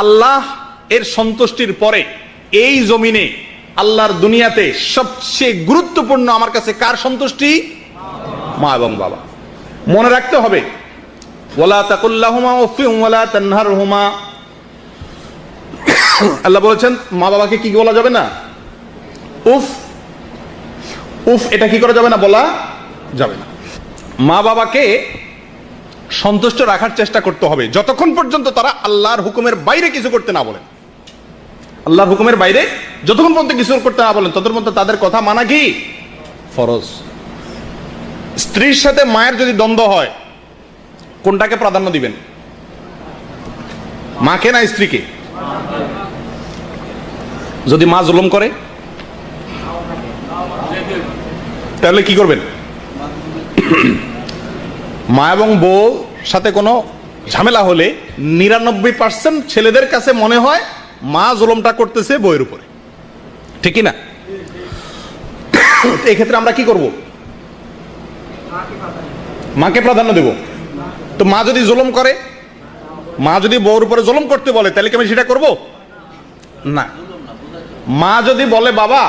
আল্লাহ এর সন্তুষ্টির পরে এই জমিনে আল্লাহর দুনিয়াতে সবচেয়ে গুরুত্বপূর্ণ আমার কাছে কার সন্তুষ্টি? মা এবং বাবা। মনে রাখতে হবে, ওয়ালা তাকুল্লাহুমা উফিন ওয়ালা তানহারহুমা, আল্লাহ বলেছেন মা বাবাকে কি বলা যাবে না? উফ উফ, এটা কি করা যাবে না? বলা যাবে না। মা বাবাকে সন্তুষ্ট রাখার চেষ্টা করতে হবে যতক্ষণ পর্যন্ত তারা আল্লাহর হুকুমের বাইরে কিছু করতে না বলেন। আল্লাহর হুকুমের বাইরে যতক্ষণ পর্যন্ত কিছু করতে না বলেন ততক্ষণ পর্যন্ত তাদের কথা মানা কি ফরজ। স্ত্রীর সাথে মায়ের যদি দ্বন্দ্ব হয়, কোনটাকে প্রাধান্য দিবেন? মাকে না স্ত্রীকে? যদি মা জুলুম করে তাহলে কি করবেন? মা এবং বউ সাথে কোনো ঝামেলা হলে 99% ছেলেদের কাছে মনে হয় মা জুলুমটা করতেছে বউয়ের উপরে, ঠিক কি না? এক্ষেত্রে আমরা কি করব? মাকে প্রাধান্য দেব। তো মা যদি জুলুম করে, মা যদি বউর উপরে জুলুম করতে বলে, তাহলে কি আমি সেটা করব না? মা যদি বলে বাবা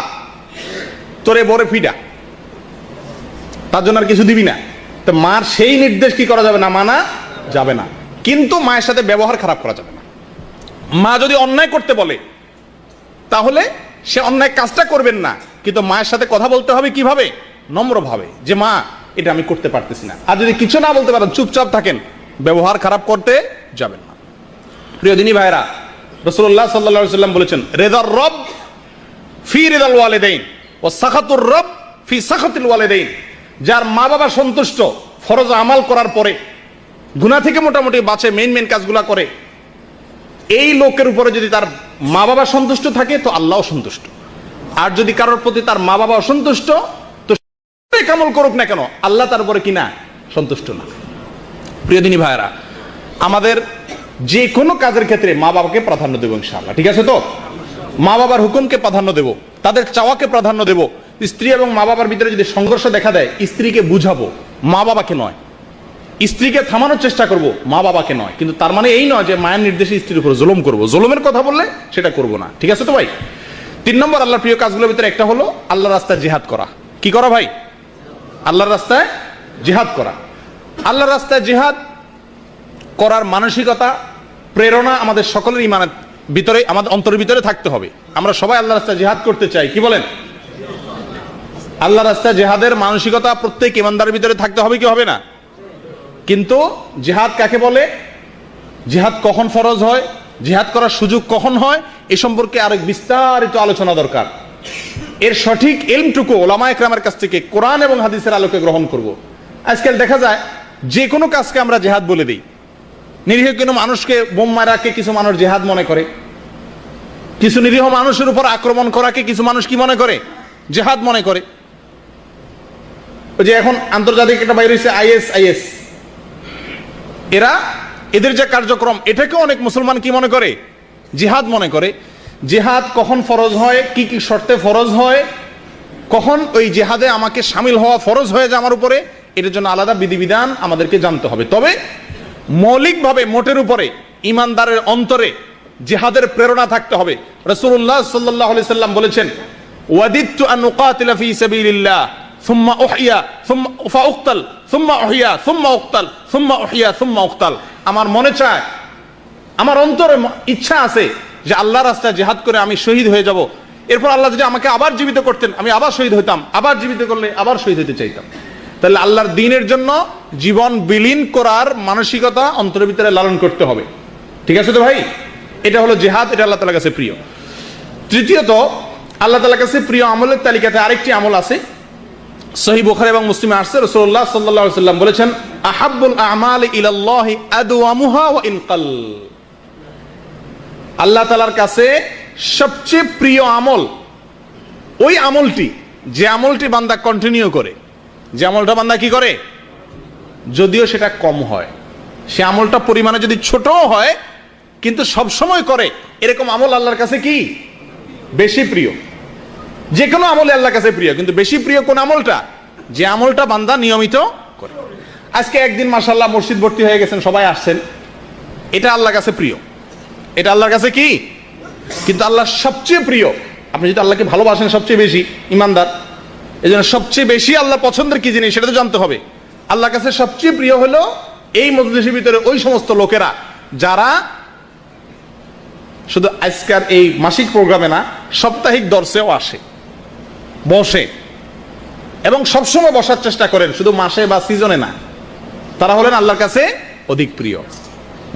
তোরে বরে ফিডা, তার জন্য আর কিছু দিবি না, তো মার সেই নির্দেশ কি করা যাবে না? মানা যাবে না। কিন্তু মায়ের সাথে ব্যবহার খারাপ করা যাবে না। মা যদি অন্যায় করতে বলে তাহলে সে অন্যায় কাজটা করবেন না, কিন্তু মায়ের সাথে কথা বলতে হবে কিভাবে? নম্রভাবে, যে মা এটা আমি করতে পারতেছি না। আর যদি কিছু না বলতে পারেন, চুপচাপ থাকেন, ব্যবহার খারাপ করতে যাবেন না। প্রিয় দিনী ভাইরা, রাসূলুল্লাহ সাল্লাল্লাহু আলাইহি ওয়াসাল্লাম বলেছেন, রিদার রব ফি রিদাল ওয়ালিদাইন ওয়া সাখাতুর রব ফি সাখাতিল ওয়ালিদাইন। যার মা বাবা সন্তুষ্ট, ফরজ আমাল করার পরে গুনাহ থেকে মোটামুটি বাঁচে, মেইন কাজগুলা করে, এই লোকের উপরে যদি তার মা বাবা সন্তুষ্ট থাকে তো আল্লাহও সন্তুষ্ট। আর যদি কারোর প্রতি তার মা বাবা অসন্তুষ্ট, তো আমল করুক না কেন, আল্লাহ তার উপরে কিনা সন্তুষ্ট না। প্রিয় দিনী ভাইরা, আমাদের যে কোনো কাজের ক্ষেত্রে মা বাবাকে প্রাধান্য দেবো ইনশাআল্লাহ, ঠিক আছে তো? মা বাবার হুকুমকে প্রাধান্য দেব, তাদের চাওয়াকে প্রাধান্য দেব। স্ত্রী এবং মা বাবার ভিতরে যদি সংঘর্ষ দেখা দেয়, স্ত্রীকে বুঝাবো, মা বাবাকে নয়। স্ত্রীকে থামানোর চেষ্টা করব, মা বাবাকে নয়। কিন্তু তার মানে এই নয় যে মায়ের নির্দেশে স্ত্রীর উপর জুলুম করব। জুলুমের কথা বললে সেটা করব না, ঠিক আছে তো ভাই? 3 নম্বর আল্লাহর প্রিয় কাজগুলোর ভিতরে একটা হলো আল্লাহর রাস্তায় জিহাদ করা। কি করা ভাই? আল্লাহর রাস্তায় জিহাদ করা। আল্লাহর রাস্তায় জিহাদ করার মানসিকতা, প্রেরণা আমাদের সকলের ইমানের ভিতরে, আমাদের অন্তরের ভিতরে থাকতে হবে। আমরা সবাই আল্লাহর রাস্তায় জিহাদ করতে চাই, কি বলেন? আল্লাহর রাস্তায় জিহাদের মানসিকতা প্রত্যেক ইমানদারের ভিতরে থাকতে হবে, কি হবে না? কিন্তু জিহাদ কাকে বলে, জিহাদ কখন ফরজ হয়, জিহাদ করার সুযোগ কখন হয়, এ সম্পর্কে আরেক বিস্তারিত আলোচনা দরকার। এর সঠিক ইলমটুকু ওলামায়ে কেরামের কাছ থেকে কোরআন এবং হাদিসের আলোকে গ্রহণ করব। আজকাল দেখা যায় যে কোনো কাজকে আমরা জিহাদ বলে দিই। নিরীহ কোনো মানুষকে বোম মারাকে কিছু মানুষ জিহাদ মনে করে, কিছু নিরীহ মানুষের উপর আক্রমণ করাকে কিছু মানুষ কি মনে করে? জিহাদ মনে করে। ওই যে এখন আন্তর্জাতিক একটা বাইরে হয়েছে IS, এদের যে কার্যক্রম, এটাকে অনেক মুসলমান কি মনে করে? জিহাদ মনে করে। জিহাদ কখন ফরজ হয়, কি কি শর্তে ফরজ হয়, কখন ওই জিহাদে আমাকে শামিল হওয়া ফরজ হয়ে যায় আমার উপরে, এটার জন্য আলাদা বিধিবিধান আমাদেরকে জানতে হবে। তবে মৌলিকভাবে মোটের উপরে ইমানদারের অন্তরে জিহাদের প্রেরণা থাকতে হবে। রাসূলুল্লাহ সাল্লাল্লাহু আলাইহি সাল্লাম বলেছেন, ওয়াদিতু আন উকাতিলা ফি সাবিলিল্লাহ সুম্মা উহইয়া সুম্মা ফাউক্তাল সুম্মা উহইয়া সুম্মা উক্তাল সুম্মা উহইয়া সুম্মা উক্তাল। আমার মনে চায়, আমার অন্তরে ইচ্ছা আছে যে আল্লাহর রাস্তায় জিহাদ করে আমি শহীদ হয়ে যাব। এরপর আল্লাহ যদি আমাকে আবার জীবিত করতেন, আমি আবার শহীদ হইতাম, আবার জীবিত করলে আবার শহীদ হতে চাইতাম। তাহলে আল্লাহর দ্বীনের জন্য জীবন বিলীন করার মানসিকতা অন্তরের ভিতরে লালন করতে হবে, ঠিক আছে তো ভাই? এটা হলো জিহাদ, এটা আল্লাহ তাআলার কাছে প্রিয়। তৃতীয়ত, আল্লাহ তাআলার কাছে প্রিয় আমলের তালিকাতে আরেকটি আমল আছে, সহিহ বুখারী এবং মুসলিমে আসছে। রাসূলুল্লাহ সাল্লাল্লাহু আলাইহি ওয়াসাল্লাম বলেছেন, আহাব্বুল আমালি ইলাল্লাহি আদওয়ামুহা ওয়া ইনকাল। আল্লাহ তাআলার কাছে সবচেয়ে প্রিয় আমল ওই আমলটি, যে আমলটি বান্দা কন্টিনিউ করে, যে আমলটা বান্দা কি করে, যদিও সেটা কম হয়, সে আমলটা পরিমাণে যদি ছোটও হয় কিন্তু সব সময় করে, এরকম আমল আল্লাহর কাছে কি বেশি প্রিয়। যে কোনো আমলে আল্লাহর কাছে প্রিয়, কিন্তু বেশি প্রিয় কোন আমলটা? যে আমলটা বান্দা নিয়মিত করে। আজকে একদিন মাশাআল্লাহ মসজিদ ভর্তি হয়ে গেছেন, সবাই আসছেন, এটা আল্লাহর কাছে প্রিয়। এটা আল্লাহর কাছে কি? কিন্তু আল্লাহ সবচেয়ে প্রিয়। আপনি যদি আল্লাহকে ভালোবাসেন সবচেয়ে বেশি, ইমানদার, এই জন্য সবচেয়ে বেশি আল্লাহ পছন্দের কি জিনিস সেটা তো জানতে হবে। আল্লাহর কাছে সবচেয়ে প্রিয় হলো এই মজলিসের ভিতরে ওই সমস্ত লোকেরা যারা শুধু আজকের এই মাসিক প্রোগ্রামে না, সাপ্তাহিক দর্শেও আসে, বসে এবং সবসময় বসার চেষ্টা করেন, শুধু মাসে বা সিজনে না। তারা হলেন আল্লাহর কাছে অধিক প্রিয়।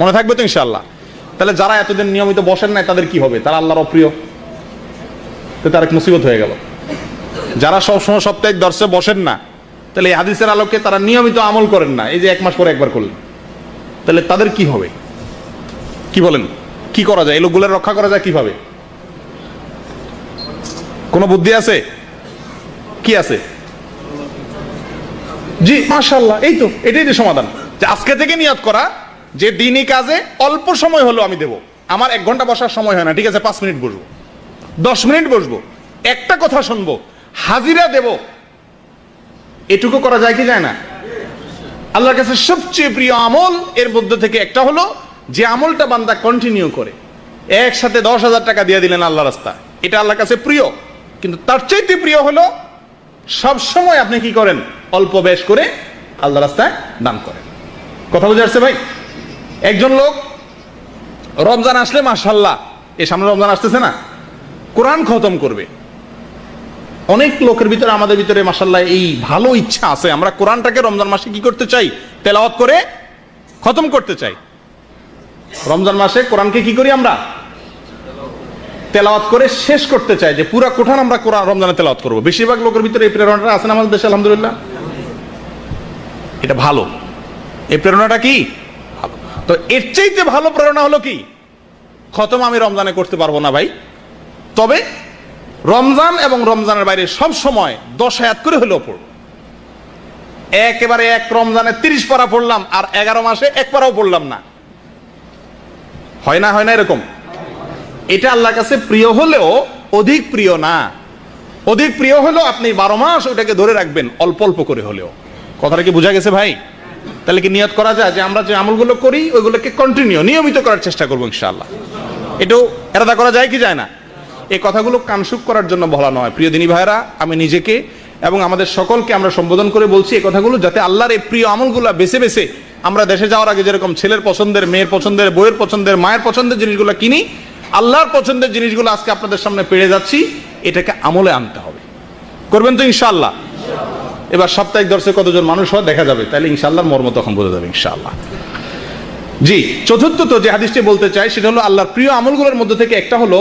মনে থাকবে তো ইনশাআল্লাহ? তাহলে যারা এতদিন নিয়মিত বসেন না তাদের কি হবে? তারা আল্লাহর অপ্রিয়, তো তার এক মুসিবত হয়ে গেল। যারা সবসময় সাপ্তাহিক দর্শে বসেন না, তাহলে এই হাদিসের আলোকে তারা নিয়মিত আমল করেন না, এই যে এক মাস পরে একবার করলেন, তাহলে তাদের কি হবে? কি বলেন, কি করা যায়? এই লোকগুলোর রক্ষা করা যায় কিভাবে? কোনো বুদ্ধি আছে? কি আছে? জি মাশাআল্লাহ, এই তো এটাই যে সমাধান, যে আজকে থেকে নিয়ত করা যে দিনই কাজে অল্প সময় হলো আমি দেব। আমার 1 ঘন্টা বসার সময় হয় না, ঠিক আছে 5 মিনিট বসবো, 10 মিনিট বসবো, একটা কথা শুনবো, হাজিরা দেব। এটুকু করা যায় কি যায় না? আল্লাহর কাছে সবচেয়ে প্রিয় আমল এর মধ্যে থেকে একটা হলো যে আমলটা বান্দা কন্টিনিউ করে। একসাথে 10,000 টাকা দিয়ে দিলেন আল্লাহর রাস্তা, এটা আল্লাহর কাছে প্রিয়। কিন্তু তার চাইতে প্রিয় হলো সব সময় আপনি কি করেন? অল্প বেশ করে আল্লাহর রাস্তায় দান করেন। কথা বুঝে আসছে ভাই? একজন লোক রমজান আসলে মাশাআল্লাহ, এই সামনে রমজান আসতেছে না, কোরআন খতম করবে। অনেক লোকের ভিতরে, আমাদের ভিতরে মাশাআল্লাহ এই ভালো ইচ্ছা আছে, আমরা কোরআনটাকে রমজান মাসে কি করতে চাই? তেলাওয়াত করে খতম করতে চাই। রমজান মাসে কোরআনকে কি করি? আমরা তেলাওয়াত করে শেষ করতে চাই, যে পুরা কোরআন আমরা রমজানে তেলাওয়াত করব। বেশিরভাগ লোকের ভিতরে এই প্রেরণাটা আছে না আমাদের দেশে, আলহামদুলিল্লাহ। এটা ভালো, এই প্রেরণাটা কি ভালো। তো এর চাইতে ভালো প্রেরণা হলো কি? খতম আমি রমজানে করতে পারবো না ভাই, তবে রমজান এবং রমজানের বাইরে সব সময় 10 আয়াত করে হলেও পড়ব। একেবারে এক রমজানে 30 পারা পড়লাম আর 11 মাসে 1 পারাও পড়লাম না, হয় না? হয় না এরকম? এটা আল্লাহর কাছে প্রিয় হলেও অধিক প্রিয় না। অধিক প্রিয় হলো আপনি 12 মাস ওটাকে ধরে রাখবেন, অল্প অল্প করে হলেও। কথাটা কি বোঝা গেছে ভাই? তাহলে কি নিয়ত করা যায় যে আমরা যে আমলগুলো করি ওইগুলোকে কন্টিনিউ, নিয়মিত করার চেষ্টা করবো ইনশাআল্লাহ? এটাও এরাদা করা যায় কি যায় না? এই কথাগুলো কানসুক করার জন্য বলা নয়। প্রিয় দিনী ভাইরা, আমি নিজেকে এবং আমাদের সকলকে আমরা সম্বোধন করে বলছি এই কথাগুলো, যাতে আল্লাহর এই প্রিয় আমলগুলো বেছে বেছে আমরা দেশে যাওয়ার আগে যেরকম ছেলের পছন্দের, মেয়ের পছন্দের, বইয়ের পছন্দের, মায়ের পছন্দের জিনিসগুলো কিনি, আল্লাহর পছন্দের জিনিসগুলো আজকে আপনাদের সামনে পেড়ে যাচ্ছি, এটাকে আমলে আনতে হবে। করবেন তো ইনশাআল্লাহ? এবার সাপ্তাহিক দর্শে কতজন মানুষ হয় দেখা যাবে, তাহলে ইনশাআল্লাহর মর্ম তখন বোঝা যাবে ইনশাআল্লাহ। জি, চতুর্থত যে হাদিসটি বলতে চাই সেটা হলো আল্লাহর প্রিয় আমলগুলোর মধ্যে থেকে একটা হলো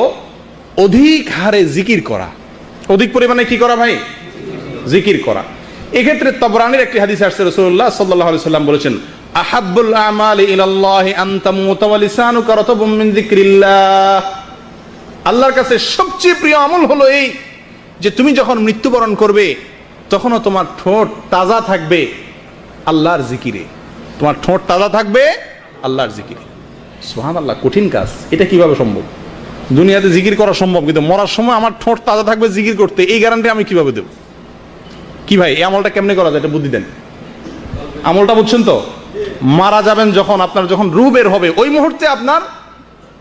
অধিক হারে জিকির করা। অধিক পরিমাণে কি করা ভাই? জিকির করা। এক্ষেত্রে তাবরানির একটি হাদিস আসছে, রাসূলুল্লাহ সাল্লাল্লাহু আলাইহি সাল্লাম বলেছেন, আহাব্বুল আমালি ইলাল্লাহি আন তামুতা ওয়া লিসানুকা রাতাবুম মিন যিকরিল্লাহ। আল্লাহর কাছে সবচেয়ে প্রিয় আমল হলো এই যে তুমি যখন মৃত্যুবরণ করবে তখনও তোমার ঠোঁট তাজা থাকবে আল্লাহর জিকিরে। তোমার ঠোঁট তাজা থাকবে আল্লাহর জিকিরে। সুবহানাল্লাহ, কঠিন কাজ। এটা কিভাবে সম্ভব? দুনিয়াতে জিকির করা সম্ভব, কিন্তু মরার সময় আমার ঠোঁট তাজা থাকবে জিকির করতে, এই গ্যারান্টি আমি কিভাবে দেব? কি ভাই, এই আমলটা কেমনে করা যায়? এটা বুদ্ধি দেন। আমলটা বুঝছেন তো? মারা যাবেন যখন, আপনার যখন রূহ বের হবে ওই মুহূর্তে আপনার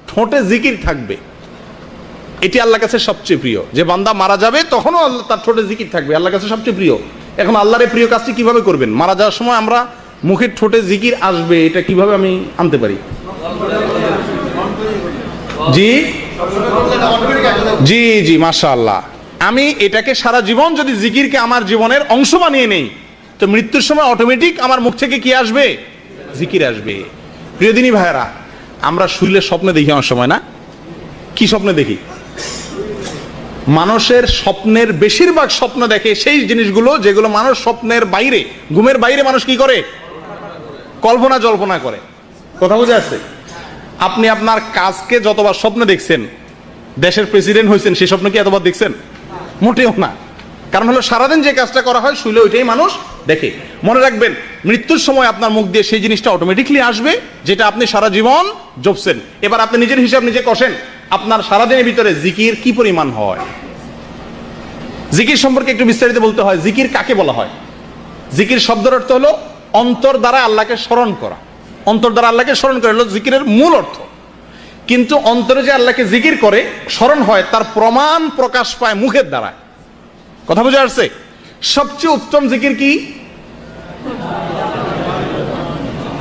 ঠোঁটে জিকির থাকবে। এটি আল্লাহর কাছে সবচেয়ে প্রিয়। যে বান্দা মারা যাবে তখনও আল্লাহ তার ঠোঁটে জিকির থাকবে, আল্লাহর কাছে সবচেয়ে প্রিয়। এখন আল্লাহর এই প্রিয় কাজটি কিভাবে করবেন? মারা যাওয়ার সময় আমরা মুখের ঠোঁটে জিকির আসবে, এটা কিভাবে আমি আনতে পারি? জি জি জি, মাশাআল্লাহ। আমি এটাকে সারা জীবন যদি জিকিরকে আমার জীবনের অংশ বানিয়ে নেই, তো মৃত্যুর সময় অটোমেটিক আমার মুখ থেকে কি আসবে? জিকির আসবে। প্রিয় দিনী ভাইয়েরা, আমরা শুইলে স্বপ্নে দেখি অনেক সময়, না? কি স্বপ্নে দেখি? মানুষের স্বপ্নের বেশিরভাগ স্বপ্ন দেখে সেই জিনিসগুলো যেগুলো মানুষ স্বপ্নের বাইরে, ঘুমের বাইরে মানুষ কি করে? কল্পনা জল্পনা করে। কথা বুঝে আসছে? আপনি আপনার কাজকে যতবার স্বপ্নে দেখছেন, দেশের প্রেসিডেন্ট হয়েছেন, সেই স্বপ্ন কি এতবার দেখছেন? মোটেও না। কারণ হলো সারাদিন যে কাজটা করা হয় শুইলে ওইটাই মানুষ দেখে। মনে রাখবেন, মৃত্যুর সময় আপনার মুখ দিয়ে সেই জিনিসটা অটোমেটিকলি আসবে যেটা আপনি সারা জীবন জপছেন। এবার আপনি নিজের হিসাব নিজে কষেন, আপনার সারাদিনের ভিতরে জিকির কি পরিমাণ হয়? জিকির সম্পর্কে একটু বিস্তারিত বলতে হয়। জিকির কাকে বলা হয়? জিকির শব্দের অর্থ হলো অন্তর দ্বারা আল্লাহকে স্মরণ করা। অন্তর দ্বারা আল্লাহকে স্মরণ করা হলো জিকিরের মূল অর্থ। কিন্তু অন্তরে যে আল্লাহকে জিকির করে, স্মরণ হয়, তার প্রমাণ প্রকাশ পায় মুখের দ্বারা। কথা বুঝে আসছে? সবচেয়ে উত্তম জিকির কি?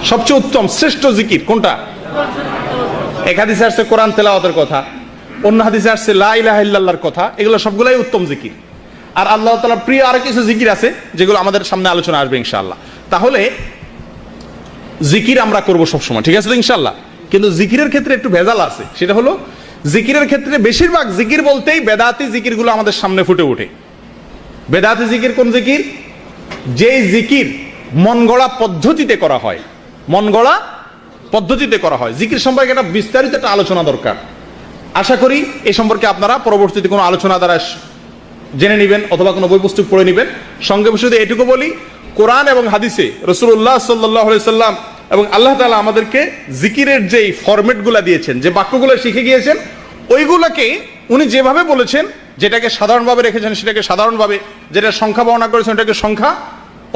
সবচেয়ে উত্তম শ্রেষ্ঠ জিকির কোনটা? এক হাদিসে আসছে কোরআন তেলাওয়াতের কথা, অন্য হাদিসে আসছে লা ইলাহা ইল্লাল্লাহর কথা। এগুলো সবগুলাই উত্তম জিকির। আর আল্লাহ তাআলার প্রিয় আরো কিছু জিকির আছে যেগুলো আমাদের সামনে আলোচনা আসবে ইনশাআল্লাহ। তাহলে জিকির আমরা করব সবসময়, ঠিক আছে তো ইনশাআল্লাহ। কিন্তু জিকিরের ক্ষেত্রে একটু ভেজাল আছে। সেটা হলো, জিকিরের ক্ষেত্রে বেশিরভাগ জিকির বলতেই বেদাতি জিকিরগুলো আমাদের সামনে ফুটে ওঠে। বেদাতি জিকির কোন জিকির? যেই জিকির মন গড়া পদ্ধতিতে করা হয়, মন গড়া পদ্ধতিতে করা হয়। জিকির সম্পর্কে একটা বিস্তারিত একটা আলোচনা দরকার। আশা করি এই সম্পর্কে আপনারা পরবর্তীতে কোনো আলোচনা দ্বারা জেনে নেবেন অথবা কোনো বই পুস্তক পড়ে নেবেন। সঙ্গে বসে এটুকু বলি, কোরআন এবং হাদিসে রাসূলুল্লাহ সাল্লাল্লাহু আলাইহি সাল্লাম এবং আল্লাহ তাআলা আমাদেরকে জিকিরের যেই ফরম্যাটগুলো দিয়েছেন, যে বাক্যগুলো শিখে গিয়েছেন, ওইগুলোকে উনি যেভাবে বলেছেন, যেটাকে সাধারণভাবে রেখেছেন সেটাকে সাধারণভাবে, যেটা সংখ্যা বর্ণনা করেছেন ওটাকে সংখ্যা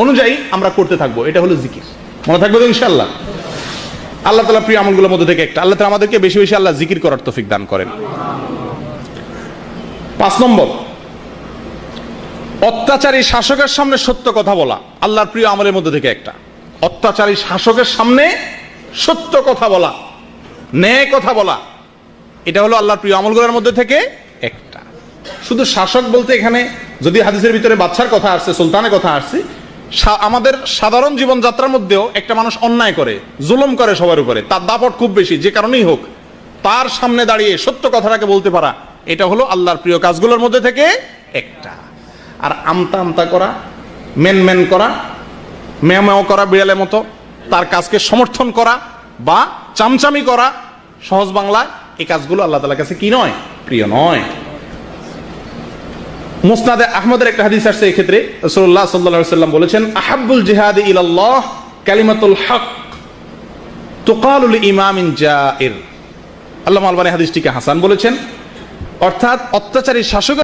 অনুযায়ী আমরা করতে থাকবো। এটা হলো জিকির। মনে থাকবে তো ইনশাআল্লাহ? আল্লাহ তাআলা প্রিয় আমলগুলোর মধ্যে থেকে একটা। আল্লাহ তাআলা আমাদেরকে বেশি বেশি আল্লাহ জিকির করার তৌফিক দান করেন। 5 নম্বর, অত্যাচারী শাসকের সামনে সত্য কথা বলা আল্লাহর প্রিয় আমলের মধ্যে থেকে একটা। অত্যাচারী শাসকের সামনে সত্য কথা বলা, ন্যায় কথা বলা, এটা হলো আল্লাহর প্রিয় আমলগুলোর মধ্যে থেকে একটা। শুধু শাসক বলতে এখানে যদি হাদিসের ভিতরে বাদশার কথা আসছে, সুলতানের কথা আসছে, আমাদের সাধারণ জীবনযাত্রার মধ্যেও একটা মানুষ অন্যায় করে, জুলুম করে সবার উপরে, তার দাপট খুব বেশি, যে কারণেই হোক, তার সামনে দাঁড়িয়ে সত্য কথাটাকে বলতে পারা, এটা হলো আল্লাহর প্রিয় কাজগুলোর মধ্যে থেকে একটা। আর আমতা আমতা করা, মেন করা, মেও করা বিড়ালের মতো, তার কাজকে সমর্থন করা বা চামচামি করা, সহজ বাংলায়, এই কাজগুলো আল্লাহ তাআলার কাছে কি নয়? প্রিয় নয়। মুসনাদে আহমদের একটা হাদিস আসছে, এই ক্ষেত্রে রাসূলুল্লাহ সাল্লাল্লাহু আলাইহি ওয়াসাল্লাম বলেছেন, আহাব্বুল জিহাদি ইলাল্লাহ কালিমাতুল হক তুকালু লিইমামিন জাইর। আল্লামা আলবানী হাদিসটিকে হাসান বলেছেন। অর্থাৎ অত্যাচারী শাসক